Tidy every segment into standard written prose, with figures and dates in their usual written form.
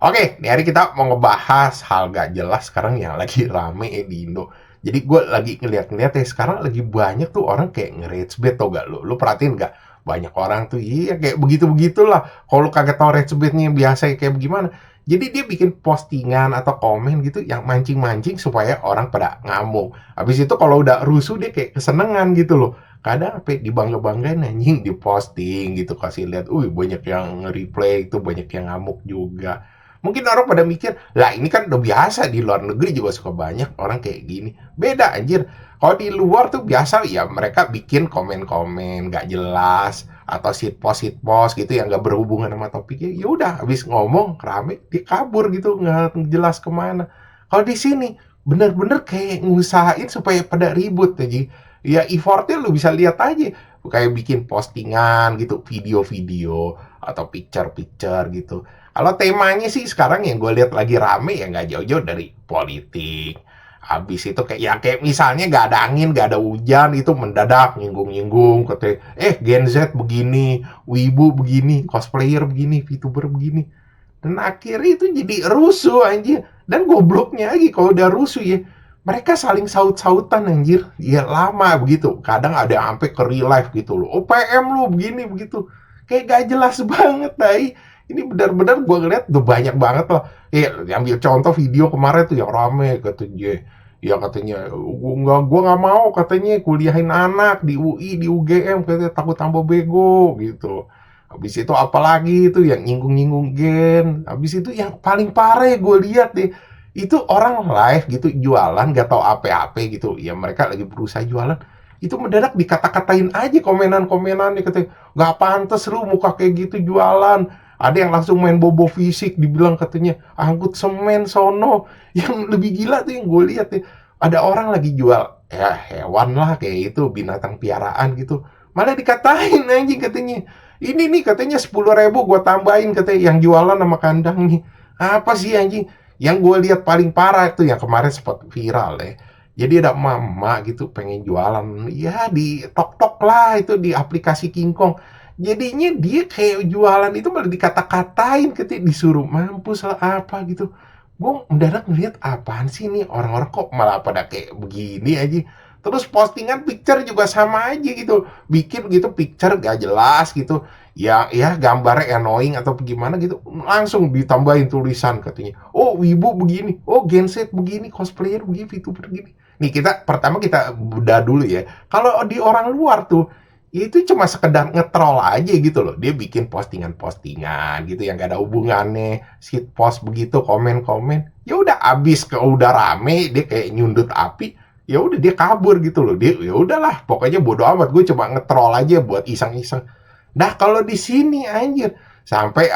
Oke, di hari kita mau ngebahas hal gak jelas sekarang yang lagi rame di Indo. Jadi gue lagi ngeliat-ngeliat ya, sekarang lagi banyak tuh orang kayak nge-rage bait, tau gak lu? Lu perhatiin gak? Banyak orang tuh, iya kayak begitu-begitulah. Kalau lu kagak tau rage baitnya biasa kayak bagaimana. Jadi dia bikin postingan atau komen gitu yang mancing-mancing supaya orang pada ngamuk. Habis itu kalau udah rusuh dia kayak kesenengan gitu loh. Kadang apa dibangga-banggain anjing di posting gitu, kasih lihat, banyak yang nge-replay itu, banyak yang ngamuk juga. Mungkin orang pada mikir, lah ini kan udah biasa, di luar negeri juga suka banyak orang kayak gini. Beda anjir. Kalau di luar tuh biasa ya mereka bikin komen-komen gak jelas atau shitpost gitu yang gak berhubungan sama topiknya. Ya udah, habis ngomong rame dia kabur gitu, nggak jelas kemana. Kalau di sini bener-bener kayak ngusahain supaya pada ribut aja. Ya effortnya lu bisa lihat aja, kayak bikin postingan gitu, video-video atau picture-picture gitu. Kalau temanya sih sekarang yang gue lihat lagi rame ya nggak jauh-jauh dari politik. Habis itu kayak misalnya nggak ada angin, nggak ada hujan, itu mendadak nyinggung-nyinggung, katanya, Gen Z begini, wibu begini, cosplayer begini, VTuber begini. Dan akhirnya itu jadi rusuh anjir. Dan gobloknya lagi kalau udah rusuh ya, mereka saling saut-sautan anjir. Ya lama begitu. Kadang ada yang sampai ke real life gitu loh. OPM lu begini begitu. Kayak gak jelas banget, tai. Ini benar-benar gue ngeliat udah banyak banget lah. Ambil contoh video kemarin tuh yang rame katanya. Ya katanya, gua nggak mau katanya kuliahin anak di UI, di UGM, katanya takut tambah bego gitu. Habis itu apalagi itu yang nyinggung-nyinggung gen. Habis itu yang paling parah gue lihat deh. Itu orang live gitu jualan gak tahu apa-apa gitu. Ya mereka lagi berusaha jualan. Itu mendadak dikata-katain aja komenan-komenan nih, katanya gak pantas lu muka kayak gitu jualan. Ada yang langsung main bobo fisik, dibilang katanya angkut semen sono. Yang lebih gila tuh yang gue lihat nih, ada orang lagi jual ya hewan lah kayak itu, binatang piaraan gitu, malah dikatain anjing, katanya ini nih katanya 10.000 gue tambahin, katanya yang jualan sama kandang nih. Apa sih anjing? Yang gue lihat paling parah itu yang kemarin sempat viral ya. Jadi ada mama gitu pengen jualan, ya di tok-tok lah itu di aplikasi King Kong. Jadinya dia kayak jualan itu malah dikata-katain, katanya disuruh mampus lah apa gitu. Gue mendadak ngeliat apaan sih nih orang-orang kok malah pada kayak begini aja. Terus postingan picture juga sama aja gitu, bikin gitu picture gak jelas gitu, ya gambarnya annoying atau gimana gitu, langsung ditambahin tulisan katanya, oh wibu begini, oh genset begini, cosplayer begini, VTuber begini. Nih kita pertama kita udah dulu ya, kalau di orang luar tuh itu cuma sekedar ngetrol aja gitu loh, dia bikin postingan-postingan gitu yang gak ada hubungannya, shit post begitu, komen-komen, ya udah abis ke udah rame dia kayak nyundut api, ya udah dia kabur gitu loh, dia ya udahlah pokoknya bodo amat, gue coba ngetrol aja buat iseng-iseng. Nah kalau di sini anjir, sampai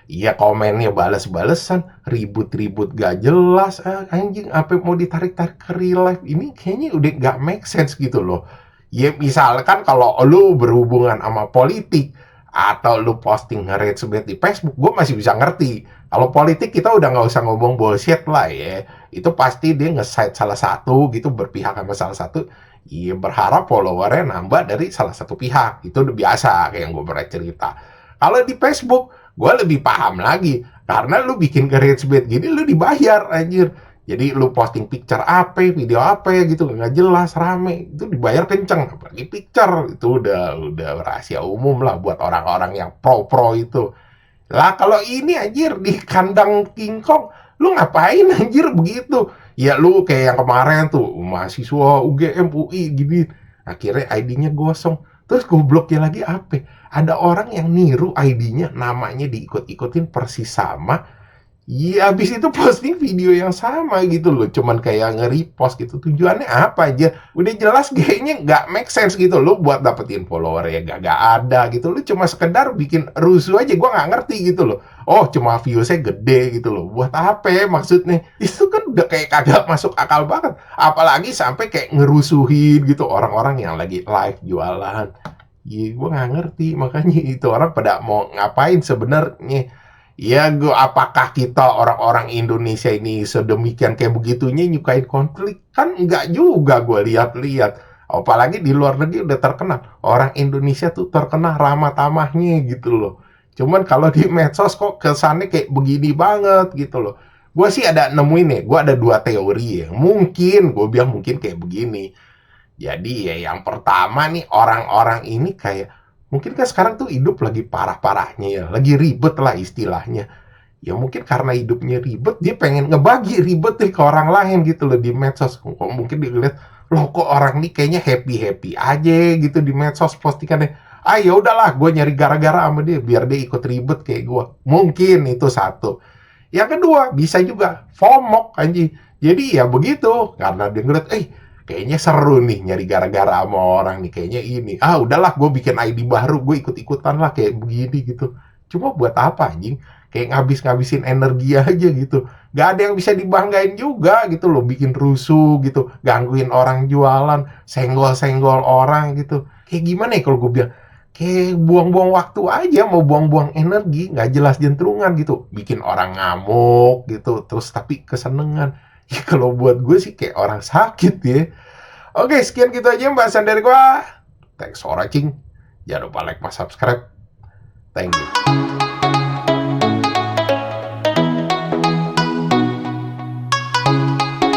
iya komennya balas-balesan, ribut-ribut gak jelas, anjing apa mau ditarik-tarik ke real life ini kayaknya udah gak make sense gitu loh. Ya misalkan kalau lu berhubungan sama politik atau lu posting nge-rage di Facebook, gue masih bisa ngerti. Kalau politik kita udah nggak usah ngomong bullshit lah ya. Itu pasti dia nge-side salah satu gitu, berpihak sama salah satu. Iya berharap followernya nambah dari salah satu pihak. Itu udah biasa kayak yang gue pernah cerita. Kalau di Facebook, gue lebih paham lagi. Karena lu bikin nge-rage gini, lu dibayar anjir. Jadi lu posting picture apa, video apa gitu nggak jelas, rame, itu dibayar kenceng. Apalagi picture itu udah rahasia umum lah buat orang-orang yang pro-pro itu. Lah kalau ini anjir di kandang King Kong, lu ngapain anjir begitu? Ya lu kayak yang kemarin tuh mahasiswa UGM UI gini, akhirnya ID-nya gosong. Terus gobloknya lagi apa? Ada orang yang niru ID-nya, namanya diikut-ikutin persis sama. Iya, habis itu posting video yang sama gitu loh, cuman kayak nge-repost gitu. Tujuannya apa aja? Udah jelas kayaknya nggak make sense gitu. Lu buat dapetin follower ya gak ada gitu. Lu cuma sekedar bikin rusuh aja, gua nggak ngerti gitu loh. Oh, cuma viewsnya gede gitu loh. Buat apa ya maksudnya? Itu kan udah kayak kagak masuk akal banget. Apalagi sampai kayak ngerusuhin gitu orang-orang yang lagi live jualan. Iya, gua nggak ngerti. Makanya itu orang pada mau ngapain sebenarnya? Ya, apakah kita orang-orang Indonesia ini sedemikian kayak begitunya nyukain konflik? Kan enggak juga gue lihat-lihat. Apalagi di luar negeri udah terkenal. Orang Indonesia tuh terkenal ramah tamahnya gitu loh. Cuman kalau di medsos kok kesannya kayak begini banget gitu loh. Gue sih ada nemuin nih, gue ada dua teori ya. Mungkin, gue bilang mungkin kayak begini. Jadi ya yang pertama nih, orang-orang ini kayak, mungkin kan sekarang tuh hidup lagi parah-parahnya ya, lagi ribet lah istilahnya. Ya mungkin karena hidupnya ribet, dia pengen ngebagi ribet nih ke orang lain gitu loh di medsos. Kok mungkin dia lihat, loh kok orang nih kayaknya happy-happy aja gitu di medsos postingannya. Ah ya udahlah, gue nyari gara-gara sama dia biar dia ikut ribet kayak gue. Mungkin itu satu. Yang kedua, bisa juga FOMO anjing. Jadi ya begitu, karena dia ngeliat, kayaknya seru nih nyari gara-gara sama orang nih, kayaknya ini. Ah udahlah, gue bikin ID baru, gue ikut-ikutan lah kayak begini gitu. Cuma buat apa anjing? Kayak ngabis-ngabisin energi aja gitu. Gak ada yang bisa dibanggain juga gitu loh, bikin rusuh gitu, gangguin orang jualan, senggol-senggol orang gitu. Kayak gimana ya kalau gue bilang, kayak buang-buang waktu aja, mau buang-buang energi, nggak jelas jentrungan gitu. Bikin orang ngamuk gitu, terus tapi kesenengan. Ya kalau buat gue sih kayak orang sakit ya. Oke, sekian gitu aja pembahasan dari gue. Thanks for watching. Jangan lupa like, subscribe. Thank you.